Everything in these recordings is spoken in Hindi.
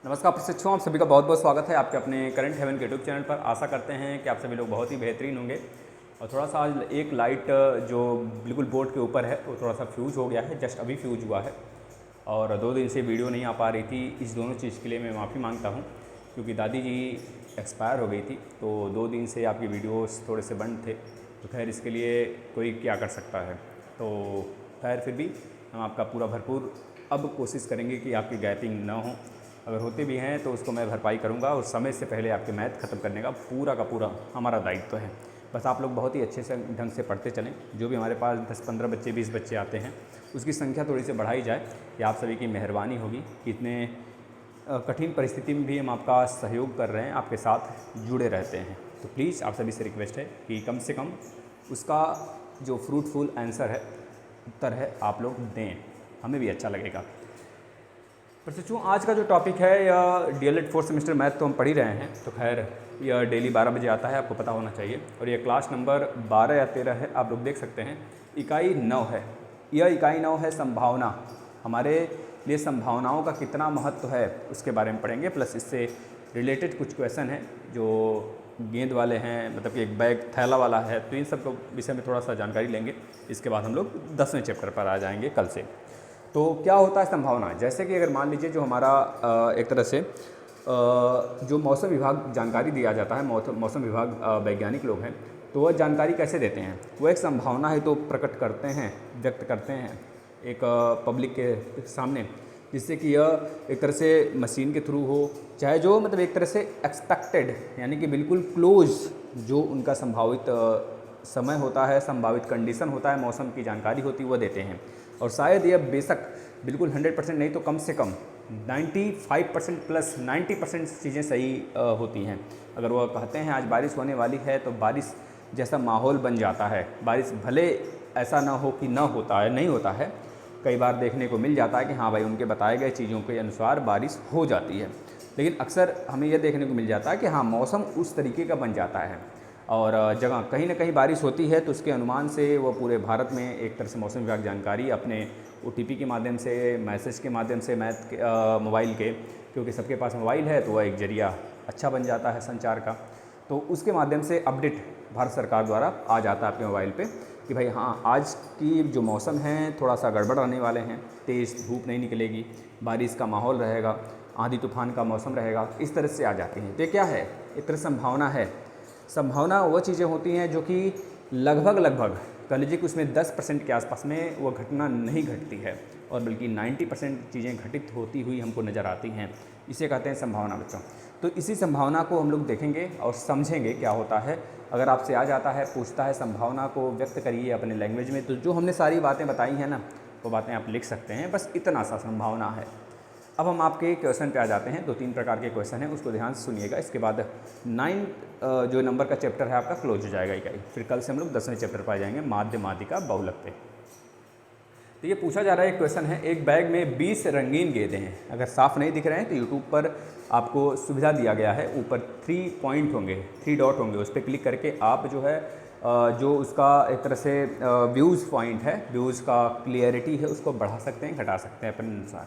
नमस्कार प्रशिक्षुओं, आप सभी का बहुत बहुत स्वागत है आपके अपने करंट हेवन के यूट्यूब चैनल पर। आशा करते हैं कि आप सभी लोग बहुत ही बेहतरीन होंगे। और थोड़ा सा आज एक लाइट जो बिल्कुल बोर्ड के ऊपर है वो थोड़ा सा फ्यूज़ हो गया है, जस्ट अभी फ्यूज़ हुआ है और 2 दिन से वीडियो नहीं आ पा रही थी। इस दोनों चीज़ के लिए मैं माफ़ी मांगता हूँ क्योंकि दादी जी एक्सपायर हो गई थी, तो 2 दिन से आपकी वीडियोस थोड़े से बंद थे। तो खैर इसके लिए कोई क्या कर सकता है। तो खैर फिर भी हम आपका पूरा भरपूर अब कोशिश करेंगे कि आपकी गैपिंग ना हो। अगर होते भी हैं तो उसको मैं भरपाई करूंगा और समय से पहले आपके मैथ ख़त्म करने का पूरा हमारा दायित्व है। बस आप लोग बहुत ही अच्छे से ढंग से पढ़ते चलें। जो भी हमारे पास 10-15 बच्चे 20 बच्चे आते हैं उसकी संख्या थोड़ी सी बढ़ाई जाए। ये आप सभी की मेहरबानी होगी कि इतने कठिन परिस्थिति में भी हम आपका सहयोग कर रहे हैं, आपके साथ जुड़े रहते हैं। तो प्लीज़ आप सभी से रिक्वेस्ट है कि कम से कम उसका जो फ्रूटफुल आंसर है, उत्तर है, आप लोग दें, हमें भी अच्छा लगेगा। प्रशिक्षुओं, आज का जो टॉपिक है यह DLED 4th सेमेस्टर मैथ तो हम पढ़ ही रहे हैं। तो खैर यह डेली 12 बजे आता है, आपको पता होना चाहिए। और यह क्लास नंबर 12 या 13 है, आप लोग देख सकते हैं। इकाई 9 है, यह इकाई 9 है संभावना। हमारे लिए संभावनाओं का कितना महत्व है उसके बारे में पढ़ेंगे, प्लस इससे रिलेटेड कुछ क्वेश्चन हैं जो गेंद वाले हैं, मतलब कि एक बैग थैला वाला है। तो इन सब को विषय में थोड़ा सा जानकारी लेंगे। इसके बाद हम लोग 10वें चैप्टर पर आ जाएंगे कल से। तो क्या होता है संभावना? जैसे कि अगर मान लीजिए जो हमारा एक तरह से जो मौसम विभाग जानकारी दिया जाता है, मौसम विभाग वैज्ञानिक लोग हैं, तो वह जानकारी कैसे देते हैं? वो एक संभावना है तो प्रकट करते हैं, व्यक्त करते हैं एक पब्लिक के सामने, जिससे कि यह एक तरह से मशीन के थ्रू हो, चाहे जो मतलब एक तरह से एक्सपेक्टेड यानी कि बिल्कुल क्लोज जो उनका संभावित समय होता है, संभावित कंडीशन होता है, मौसम की जानकारी होती है, वह देते हैं। और शायद यह बेशक बिल्कुल 100% नहीं तो कम से कम 95% प्लस 90% चीज़ें सही होती हैं। अगर वह कहते हैं आज बारिश होने वाली है तो बारिश जैसा माहौल बन जाता है। बारिश भले ऐसा ना हो कि ना होता है, नहीं होता है, कई बार देखने को मिल जाता है कि हाँ भाई उनके बताए गए चीज़ों के अनुसार बारिश हो जाती है। लेकिन अक्सर हमें यह देखने को मिल जाता है कि हाँ मौसम उस तरीके का बन जाता है और जगह कहीं ना कहीं बारिश होती है, तो उसके अनुमान से वो पूरे भारत में एक तरह से मौसम विभाग जानकारी अपने OTP के माध्यम से, मैसेज के माध्यम से, मैथ के मोबाइल के, क्योंकि सबके पास मोबाइल है तो वह एक जरिया अच्छा बन जाता है संचार का। तो उसके माध्यम से अपडेट भारत सरकार द्वारा आ जाता है आपके मोबाइल पे कि भाई हाँ आज की जो मौसम है थोड़ा सा गड़बड़ रहने वाले हैं, तेज़ धूप नहीं निकलेगी, बारिश का माहौल रहेगा, आंधी तूफान का मौसम रहेगा, इस तरह से आ जाती हैं। तो ये क्या है? एक तरह संभावना है। संभावना वो चीज़ें होती हैं जो कि लगभग कह लीजिए कि उसमें 10% के आसपास में वो घटना नहीं घटती है और बल्कि 90% चीज़ें घटित होती हुई हमको नज़र आती हैं। इसे कहते हैं संभावना बच्चों। तो इसी संभावना को हम लोग देखेंगे और समझेंगे क्या होता है। अगर आपसे आ जाता है, पूछता है संभावना को व्यक्त करिए अपने लैंग्वेज में, तो जो हमने सारी बातें बताई हैं ना, वो बातें आप लिख सकते हैं। बस इतना सा संभावना है। अब हम आपके क्वेश्चन पे आ जाते हैं। 2-3 प्रकार के क्वेश्चन हैं, उसको ध्यान से सुनिएगा। इसके बाद 9 जो नंबर का चैप्टर है आपका क्लोज हो जाएगा इकाई। फिर कल से हम लोग 10वें चैप्टर पर आ जाएंगे, माध्य माध्यिका बहुलक पे। तो ये पूछा जा रहा है, एक क्वेश्चन है, एक बैग में 20 रंगीन गेंदें हैं। अगर साफ नहीं दिख रहे हैं तो यूट्यूब पर आपको सुविधा दिया गया है, ऊपर 3 पॉइंट होंगे, 3 डॉट होंगे, उस पर क्लिक करके आप जो है जो उसका एक तरह से व्यूज़ पॉइंट है, व्यूज़ का क्लियरिटी है, उसको बढ़ा सकते हैं, घटा सकते हैं अपने अनुसार।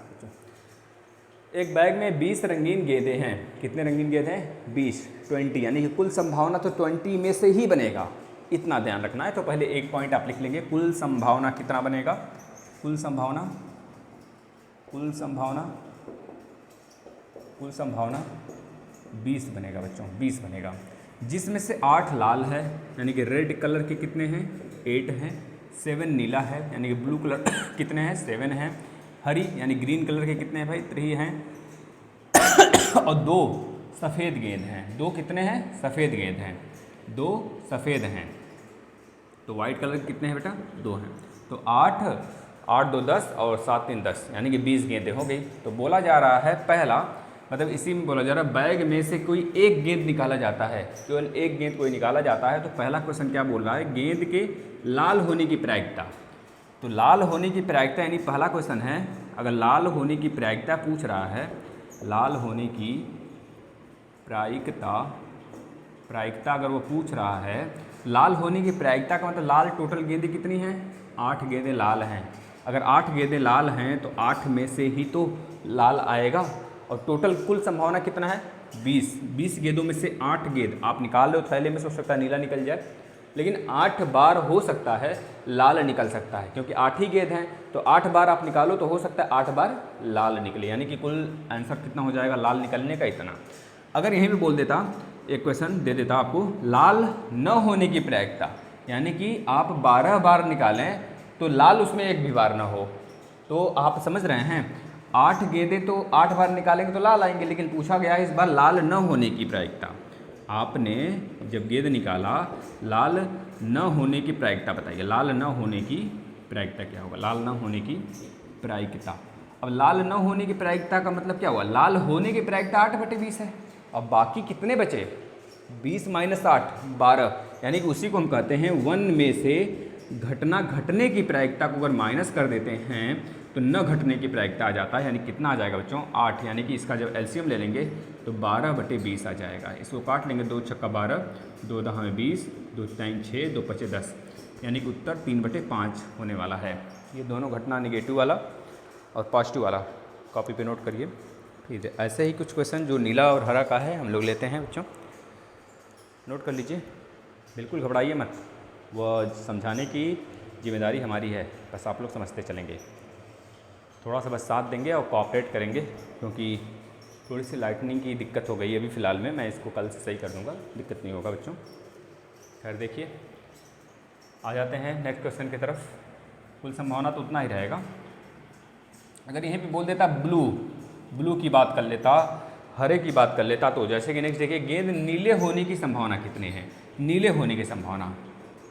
एक बैग में 20 रंगीन गेंदें हैं। कितने रंगीन गेंदें हैं? 20 यानी कि कुल संभावना तो 20 में से ही बनेगा, इतना ध्यान रखना है। तो पहले एक पॉइंट आप लिख लेंगे, कुल संभावना कितना बनेगा? कुल संभावना 20 बनेगा बच्चों, 20 बनेगा, जिसमें से 8 लाल है यानी कि रेड कलर के कितने हैं? 8 हैं। 7 नीला है यानी कि ब्लू कलर कितने हैं? 7 हैं। हरी यानी ग्रीन कलर के कितने हैं भाई? 3 हैं। और 2 सफ़ेद गेंद हैं। 2 कितने हैं? सफ़ेद गेंद हैं, 2 सफ़ेद हैं। तो वाइट कलर के कितने हैं बेटा? 2 हैं। तो 8 2 10 और 7 3 10 यानी कि 20 गेंदें हो गई। तो बोला जा रहा है पहला, मतलब इसी में बोला जा रहा है बैग में से कोई एक गेंद निकाला जाता है, केवल एक गेंद कोई निकाला जाता है। तो पहला क्वेश्चन क्या बोल रहा है? गेंद के लाल होने की प्रायिकता। तो लाल होने की प्रायिकता यानी पहला क्वेश्चन है, अगर लाल होने की प्रायिकता पूछ रहा है, लाल होने की प्रायिकता अगर वो पूछ रहा है, लाल होने की प्रायिकता का मतलब लाल टोटल गेंदें कितनी हैं? 8 गेंदें लाल हैं। अगर 8 गेंदें लाल हैं तो 8 में से ही तो लाल आएगा। और टोटल कुल संभावना कितना है 20 गेंदों में से 8 गेंद आप निकाल लो थैले में से, हो सकता है नीला निकल जाए, लेकिन 8 बार हो सकता है लाल निकल सकता है, क्योंकि 8 ही गेंद हैं तो 8 बार आप निकालो तो हो सकता है 8 बार लाल निकले, यानी कि कुल आंसर कितना हो जाएगा लाल निकलने का इतना। अगर यहीं भी बोल देता, एक क्वेश्चन दे देता आपको, लाल न होने की प्रायिकता, यानी कि आप 12 बार निकालें तो लाल उसमें एक भी बार ना हो, तो आप समझ रहे हैं 8 गेंदें तो 8 बार निकालेंगे तो लाल आएंगे, लेकिन पूछा गया है इस बार लाल न होने की प्रायिकता। आपने जब गेंद निकाला लाल न होने की प्रायिकता बताइए, लाल न होने की प्रायिकता क्या होगा, लाल न होने की प्रायिकता। अब लाल न होने की प्रायिकता का मतलब क्या हुआ, लाल होने की प्रायिकता 8/20 है, अब बाकी कितने बचे 20 - 8 12, यानी कि उसी को हम कहते हैं 1 में से घटना घटने की प्रायिकता को अगर माइनस कर देते हैं तो न घटने की प्रायिकता आ जाता है, यानी कितना आ जाएगा बच्चों 8, यानी कि इसका जब एलसीएम ले लेंगे तो 12/20 आ जाएगा। इसको काट लेंगे, 2 × 12, 2 × 20, 2 × 3 6, 2 × 5 10, यानी कि उत्तर 3/5 होने वाला है। ये दोनों घटना नेगेटिव वाला और पॉजिटिव वाला कॉपी पे नोट करिए। ठीक है, ऐसे ही कुछ क्वेश्चन जो नीला और हरा का है हम लोग लेते हैं बच्चों, नोट कर लीजिए, बिल्कुल घबराइए मत, वह समझाने की जिम्मेदारी हमारी है, बस आप लोग समझते चलेंगे, थोड़ा सा बस साथ देंगे और कोऑपरेट करेंगे, क्योंकि थोड़ी सी लाइटनिंग की दिक्कत हो गई है अभी फ़िलहाल में, मैं इसको कल से सही कर दूंगा, दिक्कत नहीं होगा बच्चों। खैर देखिए, आ जाते हैं नेक्स्ट क्वेश्चन की तरफ। कुल संभावना तो उतना ही रहेगा। अगर यहीं पे बोल देता ब्लू की बात कर लेता, हरे की बात कर लेता, तो जैसे कि नेक्स्ट देखिए, गेंद नीले होने की संभावना कितनी है, नीले होने की संभावना,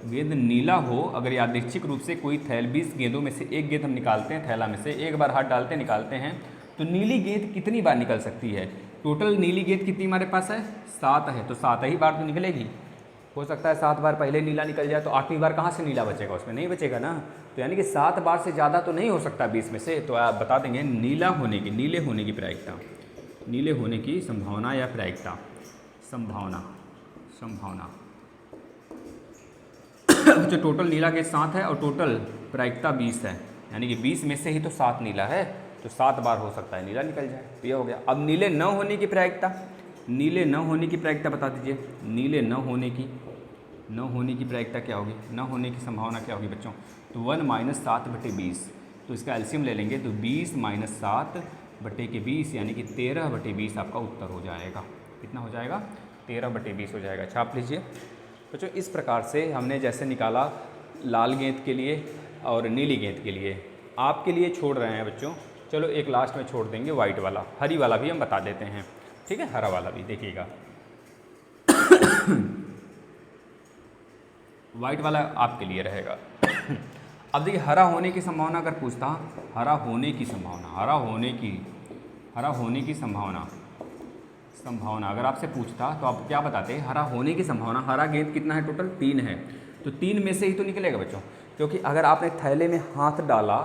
गेंद नीला हो अगर यादृच्छिक रूप से कोई 20 गेंदों में से एक गेंद हम निकालते हैं थैला में से, एक बार हाथ डालते निकालते हैं, तो नीली गेंद कितनी बार निकल सकती है, टोटल नीली गेंद कितनी हमारे पास है 7 है, तो 7 ही बार तो निकलेगी। हो सकता है 7 बार पहले नीला निकल जाए, तो 8वीं बार कहाँ से नीला बचेगा, उसमें नहीं बचेगा ना, तो यानी कि 7 बार से ज़्यादा तो नहीं हो सकता 20 में से, तो आप बता देंगे नीले होने की प्रायिकता, नीले होने की संभावना या प्रायिकता, संभावना जो टोटल नीला गेंद 7 है और टोटल प्रायिकता 20 है, यानी कि 20 में से ही तो 7 नीला है, तो 7 बार हो सकता है नीला निकल जाए, तो ये हो गया। अब नीले न होने की प्रायिकता, नीले न होने की प्रायिकता बता दीजिए, नीले न होने की प्रायिकता क्या होगी, न होने की संभावना क्या होगी बच्चों, तो 1 - 7/20, तो इसका एलसीएम ले लेंगे तो 20 - 7/20, यानी कि 13/20 आपका उत्तर हो जाएगा। कितना हो जाएगा 13/20 हो जाएगा। छाप लीजिए बच्चों। इस प्रकार से हमने जैसे निकाला लाल गेंद के लिए और नीली गेंद के लिए, आपके लिए छोड़ रहे हैं बच्चों, चलो एक लास्ट में छोड़ देंगे वाइट वाला, हरी वाला भी हम बता देते हैं, ठीक है, हरा वाला भी देखिएगा। वाइट वाला आपके लिए रहेगा। अब देखिए, हरा होने की संभावना अगर पूछता, हरा होने की संभावना अगर आपसे पूछता तो आप क्या बताते, हरा होने की संभावना, हरा गेंद कितना है टोटल 3 है, तो 3 में से ही तो निकलेगा बच्चों, क्योंकि अगर आपने थैले में हाथ डाला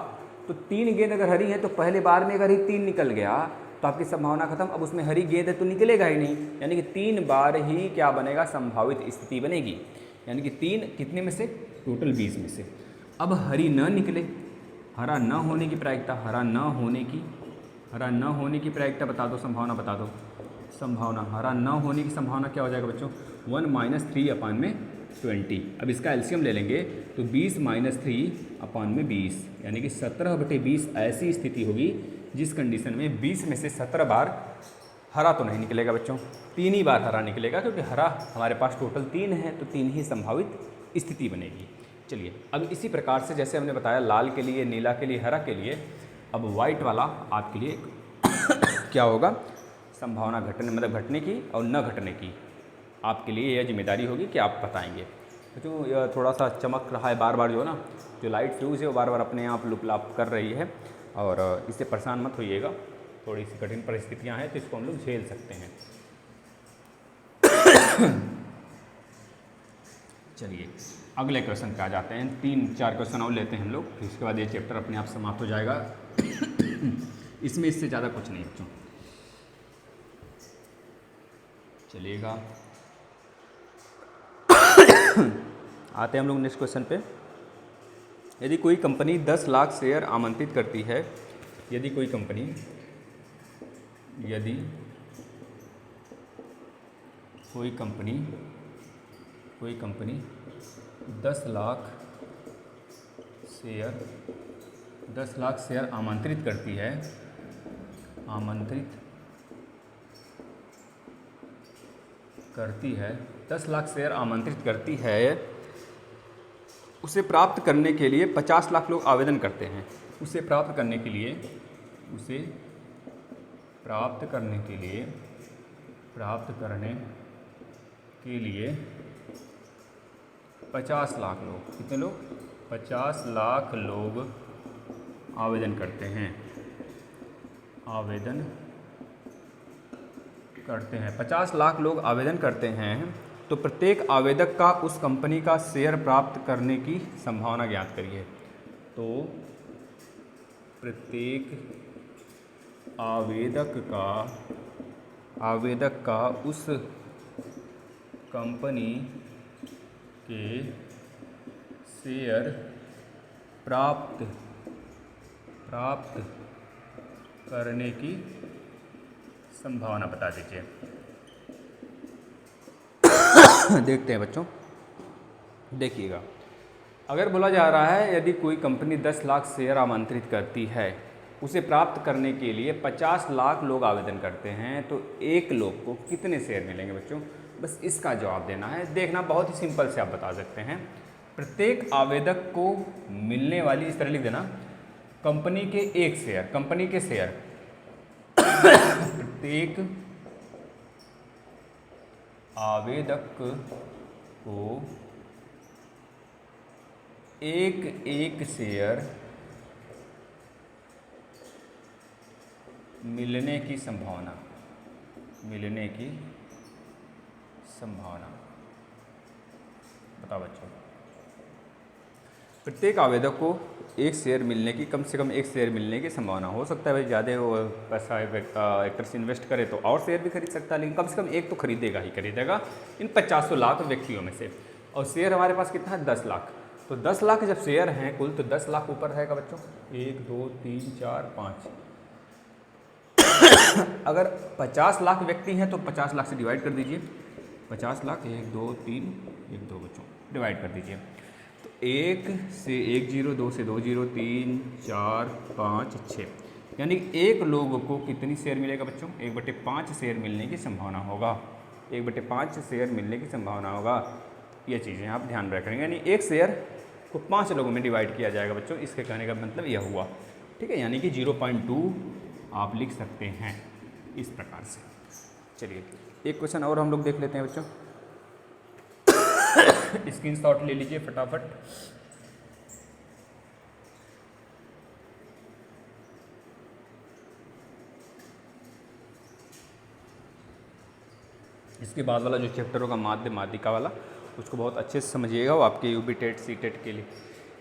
तो 3 गेंद अगर हरी है तो पहले बार में अगर ही 3 निकल गया तो आपकी संभावना खत्म। अब उसमें हरी गेंद है तो निकलेगा ही नहीं, यानी कि 3 बार ही क्या बनेगा, संभावित स्थिति बनेगी, यानी कि 3 कितने में से, टोटल 20 में से। अब हरी न निकले, हरा न होने की प्रायिकता, हरा न होने की प्रायिकता बता दो, संभावना बता दो, हरा न होने की संभावना क्या हो जाएगा बच्चों, 1 - 3/20। अब इसका एलसीएम ले लेंगे तो 20 - 3/20, यानी कि 17/20 ऐसी स्थिति होगी जिस कंडीशन में 20 में से 17 बार हरा तो नहीं निकलेगा बच्चों, 3 ही बार हरा निकलेगा, क्योंकि हरा हमारे पास टोटल 3 है, तो 3 ही संभावित स्थिति बनेगी। चलिए, अब इसी प्रकार से जैसे हमने बताया लाल के लिए, नीला के लिए, हरा के लिए, अब वाइट वाला आपके लिए क्या होगा, संभावना घटने की और न घटने की, आपके लिए यह जिम्मेदारी होगी कि आप बताएंगे। तो यह थोड़ा सा चमक रहा है बार बार, जो ना जो लाइट फ्यूज़ है वो बार बार अपने आप लुपलाप कर रही है, और इससे परेशान मत होइएगा, थोड़ी सी कठिन परिस्थितियां हैं तो इसको हम लोग झेल सकते हैं। चलिए अगले क्वेश्चन पे आ जाते हैं, 3-4 क्वेश्चन और लेते हैं हम लोग, फिर इसके बाद ये चैप्टर अपने आप समाप्त हो जाएगा। इसमें इससे ज़्यादा कुछ नहीं बच्चों, चलिएगा। आते हैं हम लोग नेक्स्ट क्वेश्चन पे। यदि कोई कंपनी 10 लाख शेयर आमंत्रित करती है, यदि कोई कंपनी यदि कोई कंपनी 10 लाख शेयर आमंत्रित करती है 10 लाख शेयर आमंत्रित करती है, उसे प्राप्त करने के लिए 50 लाख लोग आवेदन करते हैं। उसे प्राप्त करने के लिए 50 लाख लोग, कितने लोग? 50 लाख लोग आवेदन करते हैं 50 लाख लोग आवेदन करते हैं, तो प्रत्येक आवेदक का उस कंपनी का शेयर प्राप्त करने की संभावना ज्ञात करिए। तो प्रत्येक आवेदक का उस कंपनी के शेयर प्राप्त करने की संभावना बता दीजिए। देखते हैं बच्चों, देखिएगा, अगर बोला जा रहा है यदि कोई कंपनी 10 लाख शेयर आमंत्रित करती है, उसे प्राप्त करने के लिए 50 लाख लोग आवेदन करते हैं, तो एक लोग को कितने शेयर मिलेंगे बच्चों? बस इसका जवाब देना है। देखना बहुत ही सिंपल से आप बता सकते हैं। प्रत्येक आवेदक को मिलने वाली, इस तरह लिख देना, कंपनी के शेयर प्रत्येक आवेदक को एक शेयर मिलने की संभावना बताओ बच्चों। प्रत्येक आवेदक को एक शेयर मिलने की, कम से कम एक शेयर मिलने की संभावना। हो सकता है भाई ज़्यादा वो पैसा एक तरह से इन्वेस्ट करे तो और शेयर भी खरीद सकता है, लेकिन कम से कम एक तो खरीदेगा इन 50 लाख व्यक्तियों में से। और शेयर हमारे पास कितना है? 10 लाख। तो 10 लाख जब शेयर हैं कुल, तो 10 लाख ऊपर रहेगा बच्चों, 1 2 3 4 5। अगर 50 लाख व्यक्ति हैं तो 50 लाख से डिवाइड कर दीजिए। 50 लाख 1 2 3 1 2 बच्चों डिवाइड कर दीजिए। तो 1 से 1 0, 2 से 2 0, 3 4 5 6, यानी एक लोगों को कितनी शेयर मिलेगा बच्चों? 1/5 शेयर मिलने की संभावना होगा। 1/5 शेयर मिलने की संभावना होगा। ये चीज़ें आप ध्यान रखेंगे, यानी एक शेयर को 5 लोगों में डिवाइड किया जाएगा बच्चों। इसके कहने का मतलब यह हुआ, ठीक है, यानी कि 0.2 आप लिख सकते हैं इस प्रकार से। चलिए एक क्वेश्चन और हम लोग देख लेते हैं बच्चों। स्क्रीनशॉट ले लीजिए फटाफट। इसके बाद वाला जो चैप्टर होगा माध्यमिका वाला, उसको बहुत अच्छे से समझिएगा। वो आपके यूपी टेट सी टेट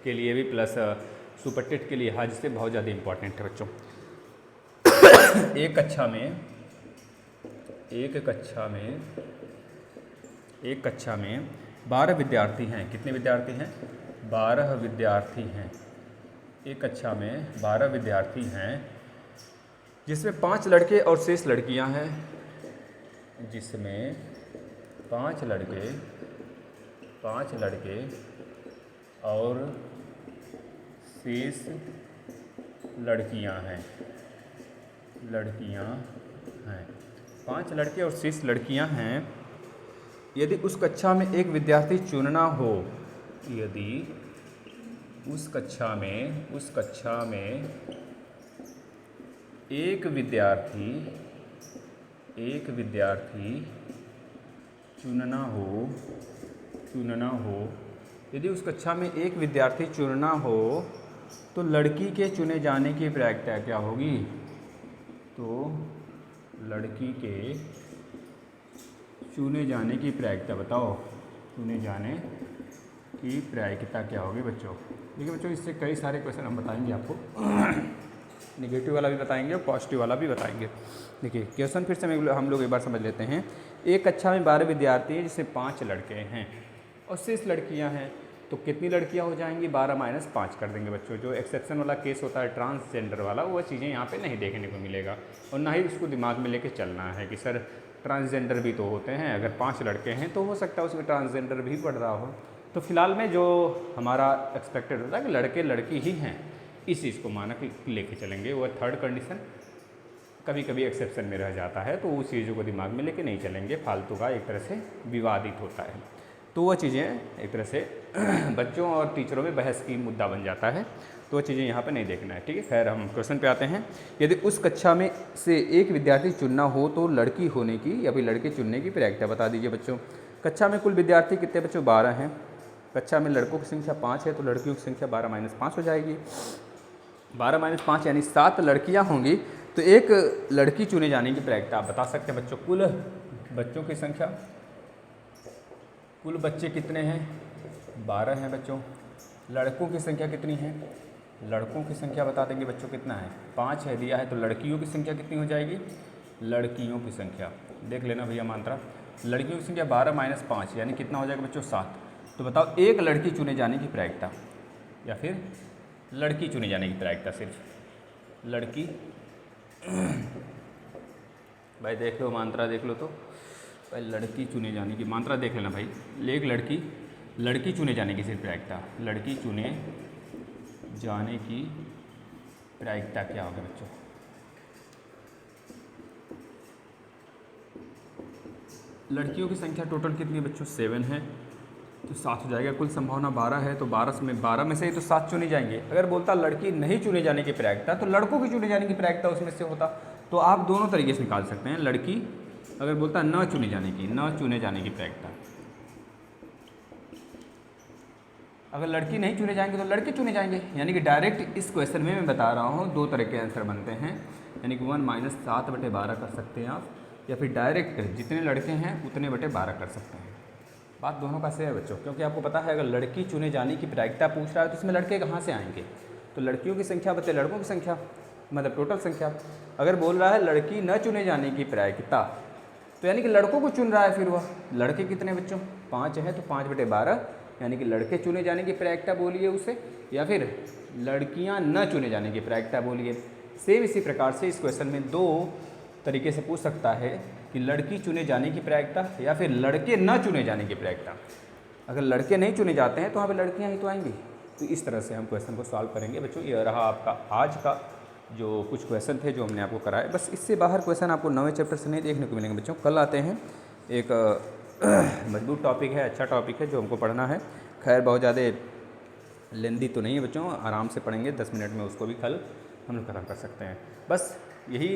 के लिए भी प्लस सुपर टेट के लिहाज से बहुत ज़्यादा इम्पोर्टेंट है बच्चों। एक कक्षा में 12 विद्यार्थी हैं। कितने विद्यार्थी हैं? 12 विद्यार्थी हैं। एक कक्षा में 12 विद्यार्थी हैं, जिसमें 5 लड़के और शेष लड़कियां हैं। जिसमें 5 लड़के और शेष लड़कियां हैं। 5 लड़के और शेष लड़कियां हैं। यदि उस कक्षा में एक विद्यार्थी चुनना हो, यदि उस कक्षा में एक विद्यार्थी चुनना हो, यदि उस कक्षा में एक विद्यार्थी चुनना हो, तो लड़की के चुने जाने की प्रायिकता क्या होगी? तो लड़की के चुने जाने की प्रायिकता बताओ। चुने जाने की प्रायिकता क्या होगी बच्चों? देखिए बच्चों, इससे कई सारे क्वेश्चन हम बताएंगे आपको। नेगेटिव वाला भी बताएंगे और पॉजिटिव वाला भी बताएंगे। देखिए क्वेश्चन फिर से हम लोग एक बार समझ लेते हैं। एक कक्षा में 12 विद्यार्थी हैं, जिससे 5 लड़के हैं और शेष लड़कियां हैं। तो कितनी लड़कियां हो जाएंगी, 12 माइनस 5 कर देंगे बच्चों। जो एक्सेप्शन वाला केस होता है ट्रांसजेंडर वाला, वो चीज़ें यहाँ पे नहीं देखने को मिलेगा, और ना ही उसको दिमाग में लेके चलना है कि सर ट्रांसजेंडर भी तो होते हैं, अगर 5 लड़के हैं तो हो सकता है उसमें ट्रांसजेंडर भी पढ़ रहा हो। तो फिलहाल में जो हमारा एक्सपेक्टेड होता है कि लड़के लड़की ही हैं, इस चीज़ को मानक लेके चलेंगे। वो थर्ड कंडीशन कभी कभी एक्सेप्शन में रह जाता है, तो उस चीज़ों को दिमाग में लेके नहीं चलेंगे, फालतू का एक तरह से विवादित होता है। तो वह चीज़ें एक तरह से बच्चों और टीचरों में बहस की मुद्दा बन जाता है, तो वह चीज़ें यहाँ पे नहीं देखना है, ठीक है। खैर हम क्वेश्चन पे आते हैं। यदि उस कक्षा में से एक विद्यार्थी चुनना हो तो लड़की होने की या फिर लड़के चुनने की प्रायिकता बता दीजिए बच्चों। कक्षा में कुल विद्यार्थी कितने बच्चों, 12 हैं। कक्षा में लड़कों की संख्या 5 है, तो लड़कियों की संख्या 12 माइनस 5 हो जाएगी। 12 माइनस 5 यानी 7 लड़कियाँ होंगी, तो एक लड़की चुने जाने की प्रायिकता आप बता सकते हैं बच्चों। कुल बच्चों की संख्या, कुल बच्चे कितने हैं, 12 हैं बच्चों। लड़कों की संख्या कितनी है, लड़कों की संख्या बता देंगे बच्चों कितना है, 5 है दिया है। तो लड़कियों की संख्या कितनी हो जाएगी, लड़कियों की संख्या देख लेना भैया मात्रा, लड़कियों की संख्या 12 माइनस 5 यानी कितना हो जाएगा बच्चों, 7। तो बताओ एक लड़की चुने जाने की प्रायिकता या फिर लड़की चुने जाने की प्रायिकता, सिर्फ लड़की। भाई देख लो मात्रा, देख लो तो भाई लड़की चुने जाने की मात्रा देख लेना भाई। एक लड़की चुने जाने की सिर्फ प्रायिकता, लड़की चुने जाने की प्रायिकता क्या होगा बच्चों, लड़कियों की संख्या टोटल कितनी है बच्चों, 7 है, तो 7 हो जाएगा। कुल संभावना 12 है, तो 12 में से ही तो 7 चुने जाएंगे। अगर बोलता लड़की नहीं चुने जाने की प्रायिकता, तो लड़कों की चुने जाने की प्रायिकता उसमें से होता। तो आप दोनों तरीके से निकाल सकते हैं। लड़की अगर बोलता न चुने जाने की प्रायिकता, अगर लड़की नहीं चुने जाएंगे तो लड़के चुने जाएंगे। यानी कि डायरेक्ट इस क्वेश्चन में मैं बता रहा हूँ 2 तरह के आंसर बनते हैं, यानी कि 1 माइनस 7/12 कर सकते हैं आप, या फिर डायरेक्ट जितने लड़के हैं उतने बटे 12 कर सकते हैं। बात दोनों का सही है बच्चों, क्योंकि आपको पता है अगर लड़की चुने जाने की प्रायिकता पूछ रहा है तो इसमें लड़के कहाँ से आएंगे, तो लड़कियों की संख्या बते लड़कों की संख्या, मतलब टोटल संख्या। अगर बोल रहा है लड़की न चुने जाने की प्रायिकता, तो यानी कि लड़कों को चुन रहा है। फिर वह लड़के कितने बच्चों, 5 है, तो 5/12 यानी कि लड़के चुने जाने की प्रायिकता बोलिए उसे, या फिर लड़कियां न चुने जाने की प्रायिकता बोलिए। सेम इसी प्रकार से इस क्वेश्चन में 2 तरीके से पूछ सकता है कि लड़की चुने जाने की प्रायिकता या फिर लड़के न चुने जाने की प्रायिकता। अगर लड़के नहीं चुने जाते हैं तो वहाँ पर लड़कियाँ ही तो आएंगी। तो इस तरह से हम क्वेश्चन को सॉल्व करेंगे बच्चों। यह रहा आपका आज का जो कुछ क्वेश्चन थे जो हमने आपको कराए। बस इससे बाहर क्वेश्चन आपको 9वें चैप्टर से नहीं देखने को मिलेंगे बच्चों। कल आते हैं, एक मजबूत टॉपिक है, अच्छा टॉपिक है जो हमको पढ़ना है। खैर बहुत ज़्यादा लेंदी तो नहीं है बच्चों, आराम से पढ़ेंगे, 10 मिनट में उसको भी कल हम लोग खत्म कर सकते हैं। बस यही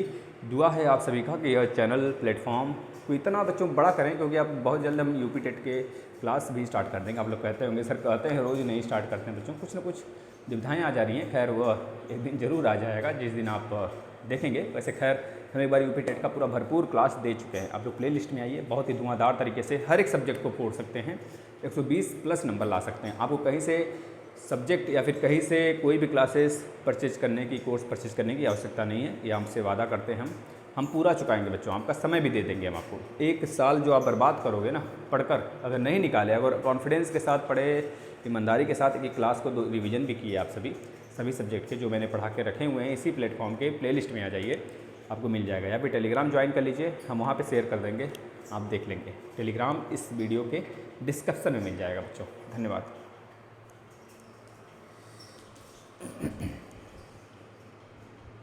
दुआ है आप सभी का कि यह चैनल प्लेटफॉर्म को इतना बच्चों बड़ा करें, क्योंकि आप बहुत जल्द हम यूपी टेट के क्लास भी स्टार्ट कर देंगे। आप लोग कहते होंगे सर कहते हैं रोज़ नहीं स्टार्ट करते हैं बच्चों, कुछ ना कुछ दुविधाएँ आ जा रही हैं। खैर वह एक दिन ज़रूर आ जाएगा जिस दिन आप देखेंगे। वैसे खैर हम एक बार यूपी टेट का पूरा भरपूर क्लास दे चुके हैं। आप लोग प्ले लिस्ट में आइए, बहुत ही धुआंधार तरीके से हर एक सब्जेक्ट को फोड़ सकते हैं, 120+ नंबर ला सकते हैं। आपको कहीं से सब्जेक्ट या फिर कहीं से कोई भी क्लासेस परचेज करने की, कोर्स परचेज करने की आवश्यकता नहीं है। ये हमसे वादा करते हैं हम पूरा चुकाएंगे बच्चों, आपका समय भी दे देंगे हम आपको। 1 साल जो आप बर्बाद करोगे ना पढ़कर, अगर नहीं निकाले, अगर कॉन्फिडेंस के साथ पढ़े, ईमानदारी के साथ एक क्लास को रिवीजन भी किए आप सभी सब्जेक्ट के जो मैंने पढ़ा के रखे हुए हैं, इसी प्लेटफॉर्म के प्लेलिस्ट में आ जाइए, आपको मिल जाएगा। या फिर टेलीग्राम ज्वाइन कर लीजिए, हम वहाँ पे शेयर कर देंगे, आप देख लेंगे। टेलीग्राम इस वीडियो के डिस्क्रिप्शन में मिल जाएगा बच्चों। धन्यवाद।